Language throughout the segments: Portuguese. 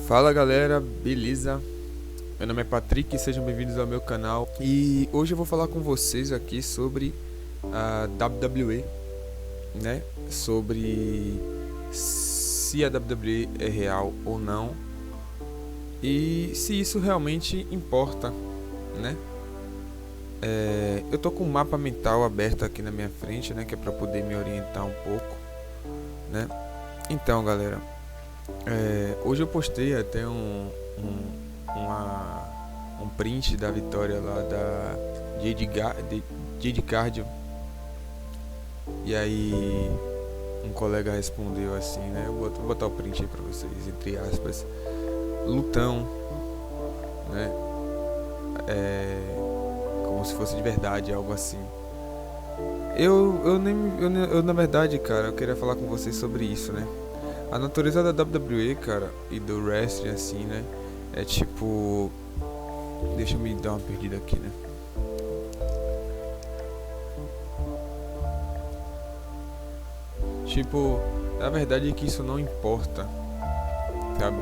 Fala galera, beleza? Meu nome é Patrick e sejam bem-vindos ao meu canal. E hoje eu vou falar com vocês aqui sobre a WWE, né? Sobre se a WWE é real ou não e se isso realmente importa, né? Eu tô com um mapa mental aberto aqui na minha frente, né? Que é para poder me orientar um pouco, né? Então, galera, hoje eu postei até um print da vitória lá da Jade Cardio. E aí um colega respondeu assim, né? Vou botar o print aí pra vocês, entre aspas. Lutão, né? Como se fosse de verdade, algo assim. Eu na verdade, cara, eu queria falar com vocês sobre isso, né? A natureza da WWE, cara, e do wrestling, assim, né? É tipo... Deixa eu me dar uma perdida aqui, né? Tipo, na verdade é que isso não importa, sabe?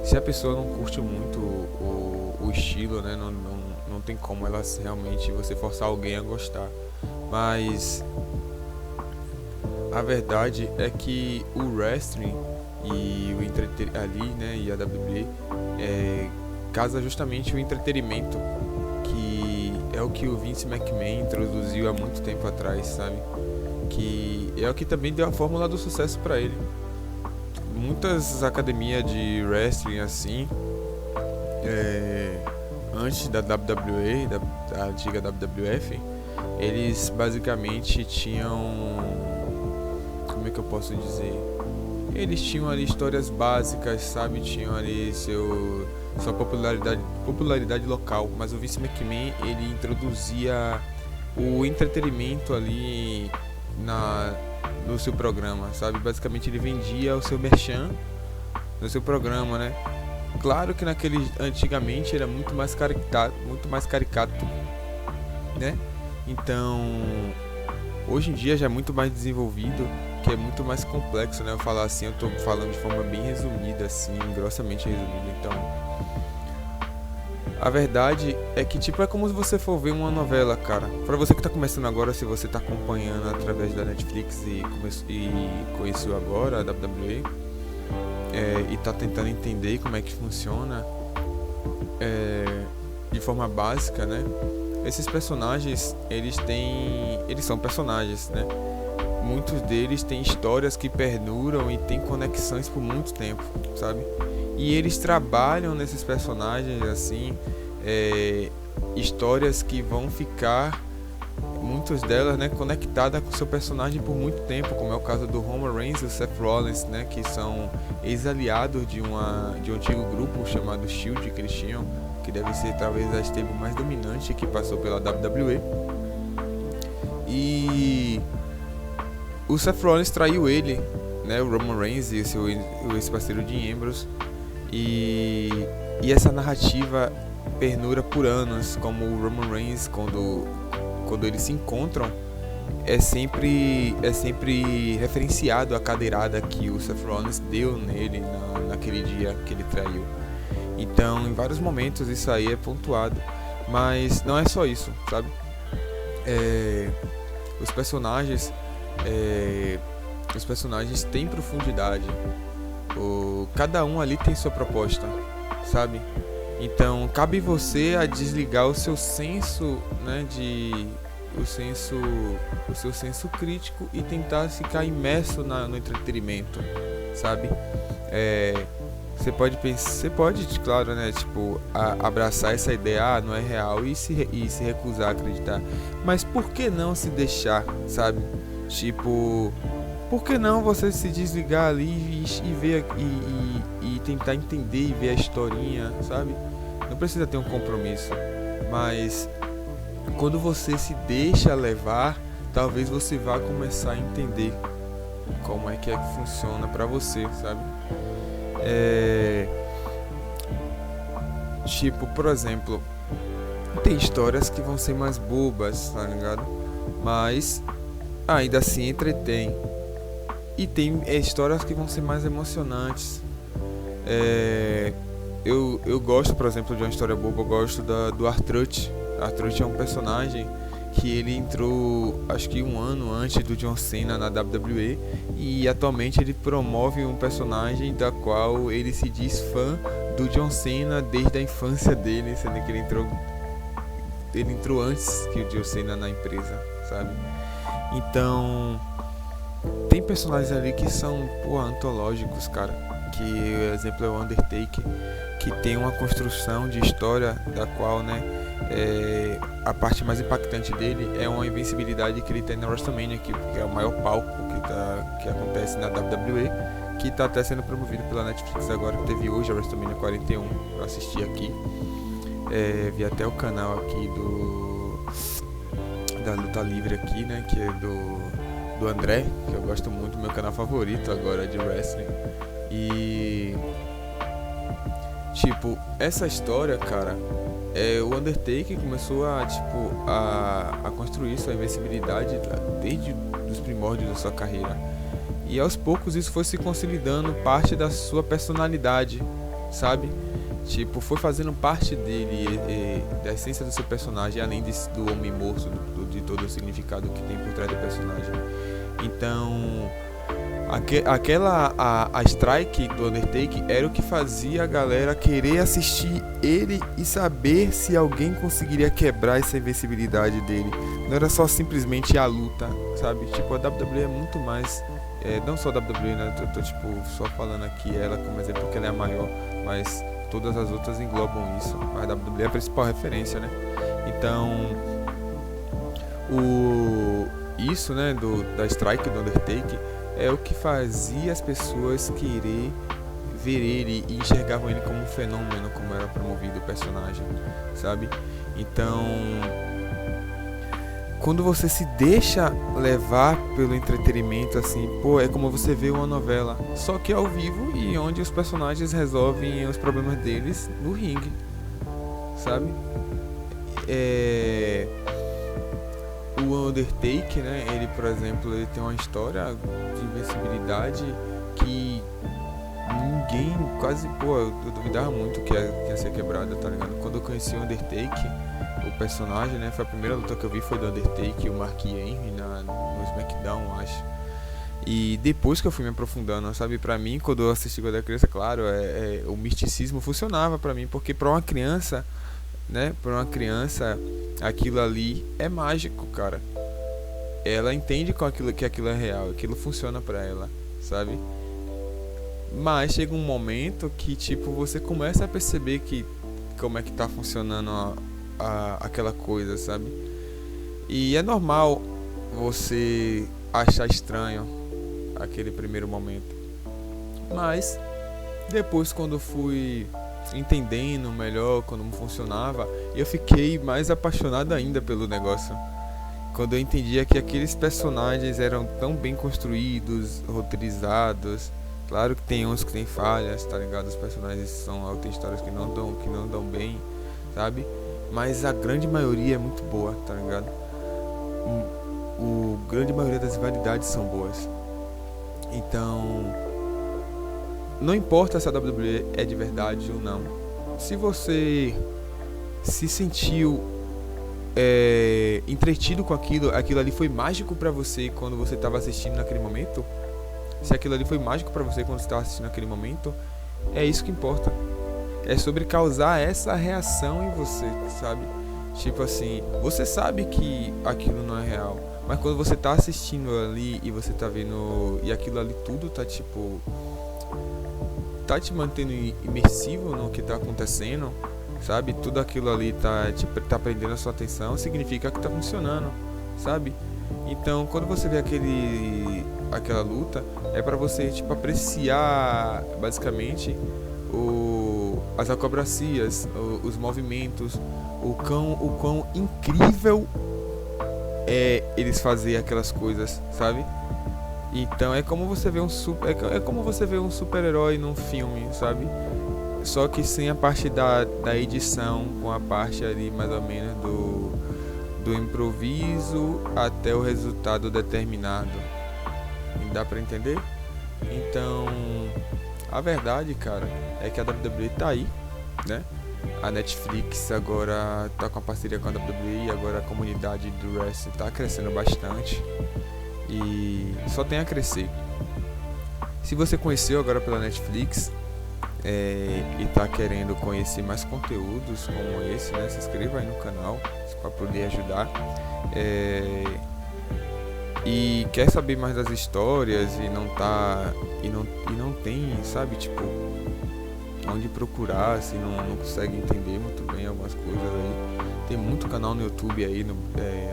Se a pessoa não curte muito o estilo, né? Não tem como ela realmente você forçar alguém a gostar. Mas... a verdade é que o wrestling e o ali, né, e a WWE casa justamente o entretenimento, que é o que o Vince McMahon introduziu há muito tempo atrás, sabe? Que é o que também deu a fórmula do sucesso para ele. Muitas academias de wrestling assim, antes da WWE, da antiga WWF, eles basicamente tinham, como é que eu posso dizer? Eles tinham ali histórias básicas, sabe? Tinham ali sua popularidade local. Mas o Vince McMahon, ele introduzia o entretenimento ali no seu programa, sabe? Basicamente ele vendia o seu merchan no seu programa, né? Claro que antigamente era muito mais caricato, né? Então, hoje em dia já é muito mais desenvolvido, que é muito mais complexo, né? Eu falar assim, eu tô falando de forma bem resumida, assim, grossamente resumida. Então, a verdade é que, tipo, é como se você for ver uma novela, cara. Pra você que tá começando agora, se você tá acompanhando através da Netflix e conheceu agora a WWE, e tá tentando entender como é que funciona, de forma básica, né? Esses personagens, eles são personagens, né? Muitos deles têm histórias que perduram e têm conexões por muito tempo, sabe? E eles trabalham nesses personagens, assim, histórias que vão ficar, muitas delas, né, conectadas com o seu personagem por muito tempo, como é o caso do Roman Reigns e o Seth Rollins, né, que são ex-aliados de um antigo grupo chamado Shield que eles tinham, que deve ser talvez a stable mais dominante que passou pela WWE. E o Seth Rollins traiu ele, né, o Roman Reigns e o ex-parceiro Dean Ambrose, e essa narrativa perdura por anos, como o Roman Reigns, quando eles se encontram, é sempre referenciado a cadeirada que o Seth Rollins deu nele naquele dia que ele traiu. Então, em vários momentos isso aí é pontuado, mas não é só isso, sabe? Os personagens têm profundidade. Cada um ali tem sua proposta, sabe? Então cabe você a desligar o seu senso, né, o seu senso crítico e tentar ficar imerso no entretenimento, sabe? Você pode, claro, né, tipo, abraçar essa ideia, não é real, e se recusar a acreditar. Mas por que não se deixar, sabe? Tipo, por que não você se desligar ali e ver e tentar entender e ver a historinha, sabe? Não precisa ter um compromisso, mas quando você se deixa levar, talvez você vá começar a entender como é que funciona pra você, sabe? Tipo, por exemplo, tem histórias que vão ser mais bobas, tá ligado? Mas ainda assim entretém. E tem histórias que vão ser mais emocionantes. É, eu gosto, por exemplo, de uma história boba, eu gosto do R-Truth. R-Truth é um personagem que ele entrou, acho que um ano antes do John Cena na WWE, e atualmente ele promove um personagem da qual ele se diz fã do John Cena desde a infância dele, sendo que ele entrou antes que o John Cena na empresa, sabe? Então, tem personagens ali que são, pô, antológicos, cara. Que o exemplo é o Undertaker, que tem uma construção de história da qual, né, a parte mais impactante dele é uma invencibilidade que ele tem na WrestleMania, que é o maior palco que acontece na WWE, que está até sendo promovido pela Netflix agora, que teve hoje a WrestleMania 41, eu assisti aqui, vi até o canal aqui da Luta Livre aqui, né, que é do André, que eu gosto muito, meu canal favorito agora de wrestling. E tipo, essa história, cara, o Undertaker começou a construir sua invencibilidade desde os primórdios da sua carreira. E aos poucos isso foi se consolidando parte da sua personalidade, sabe? Tipo, foi fazendo parte dele, da essência do seu personagem, além do homem morto, de todo o significado que tem por trás do personagem. Então, a strike do Undertaker era o que fazia a galera querer assistir ele e saber se alguém conseguiria quebrar essa invencibilidade dele. Não era só simplesmente a luta, sabe? Tipo, a WWE é muito mais, não só a WWE, né? Eu tô tipo só falando aqui ela como exemplo porque ela é a maior, mas todas as outras englobam isso. A WWE é a principal referência, né? Então, isso, né, da strike do Undertaker é o que fazia as pessoas querer ver ele e enxergavam ele como um fenômeno, como era promovido o personagem, sabe? Então, quando você se deixa levar pelo entretenimento, assim, pô, é como você vê uma novela, só que ao vivo e onde os personagens resolvem os problemas deles no ringue, sabe? O Undertaker, né, ele, por exemplo, ele tem uma história de invencibilidade que ninguém, quase, pô, eu duvidava muito que ia ser quebrada, tá ligado? Quando eu conheci o Undertaker, o personagem, né, foi a primeira luta que eu vi foi do Undertaker e o Mark Henry no SmackDown, acho. E depois que eu fui me aprofundando, sabe, pra mim, quando eu assisti quando eu era criança, claro, o misticismo funcionava pra mim, porque pra uma criança, né, pra uma criança, aquilo ali é mágico, cara. Ela entende que aquilo é real, aquilo funciona pra ela, sabe? Mas chega um momento que, tipo, você começa a perceber que como é que tá funcionando aquela coisa, sabe? E é normal você achar estranho aquele primeiro momento. Mas depois, quando eu fui entendendo melhor como funcionava, eu fiquei mais apaixonado ainda pelo negócio. Quando eu entendia que aqueles personagens eram tão bem construídos, roteirizados. Claro que tem uns que tem falhas, tá ligado? Os personagens tem histórias que não dão bem, sabe? Mas a grande maioria é muito boa, tá ligado? A grande maioria das rivalidades são boas. Então, não importa se a WWE é de verdade ou não. Se você se sentiu entretido com aquilo ali foi mágico pra você quando você estava assistindo naquele momento. Se aquilo ali foi mágico pra você quando você estava assistindo naquele momento, é isso que importa. É sobre causar essa reação em você, sabe? Tipo assim, você sabe que aquilo não é real, mas quando você tá assistindo ali e você tá vendo e aquilo ali tudo tá tipo tá te mantendo imersivo no que tá acontecendo, sabe? Tudo aquilo ali tá prendendo a sua atenção, significa que tá funcionando, sabe? Então, quando você vê aquela luta, é pra você, tipo, apreciar basicamente as acrobacias, os movimentos, o quão incrível é eles fazerem aquelas coisas, sabe? Então é como você vê um super-herói num filme, sabe? Só que sem a parte da edição, com a parte ali mais ou menos do improviso até o resultado determinado. Dá pra entender? Então A verdade, cara, é que a WWE tá aí, né? A Netflix agora tá com a parceria com a WWE e agora a comunidade do wrestling tá crescendo bastante e só tem a crescer. Se você conheceu agora pela Netflix e tá querendo conhecer mais conteúdos como esse, né? Se inscreva aí no canal para poder ajudar. E quer saber mais das histórias e não tem, sabe, tipo, onde procurar, assim, não consegue entender muito bem algumas coisas aí. Tem muito canal no YouTube aí,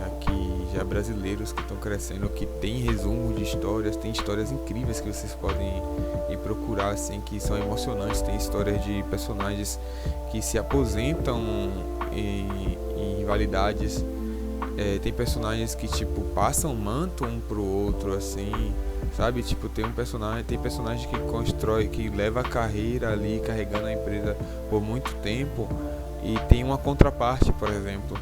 aqui já brasileiros que estão crescendo, que tem resumo de histórias, tem histórias incríveis que vocês podem ir procurar, assim, que são emocionantes. Tem histórias de personagens que se aposentam em rivalidades. Tem personagens que, tipo, passam manto um pro outro, assim, sabe? Tipo, tem personagem que constrói, que leva a carreira ali carregando a empresa por muito tempo, e tem uma contraparte, por exemplo,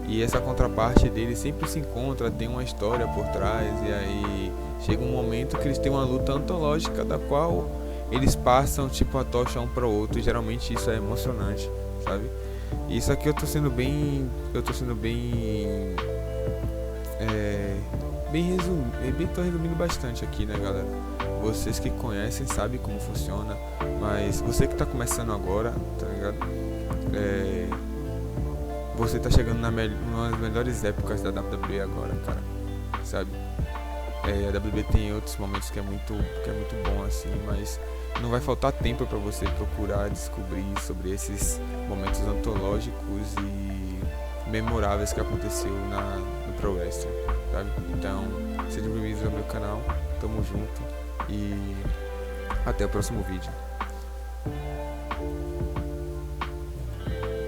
e essa contraparte dele sempre se encontra, tem uma história por trás, e aí chega um momento que eles têm uma luta antológica da qual eles passam, tipo, a tocha um pro outro, e geralmente isso é emocionante, sabe? Isso aqui eu tô sendo bem tô resumindo bastante aqui, né, galera? Vocês que conhecem sabem como funciona, mas você que tá começando agora, tá ligado? Você tá chegando numa das melhores épocas da WWE agora, cara, sabe? A WWE tem outros momentos que é muito bom, assim, mas não vai faltar tempo para você procurar descobrir sobre esses momentos antológicos e memoráveis que aconteceu no Pro Wrestling, sabe? Então, sejam bem-vindos ao meu canal, tamo junto e até o próximo vídeo.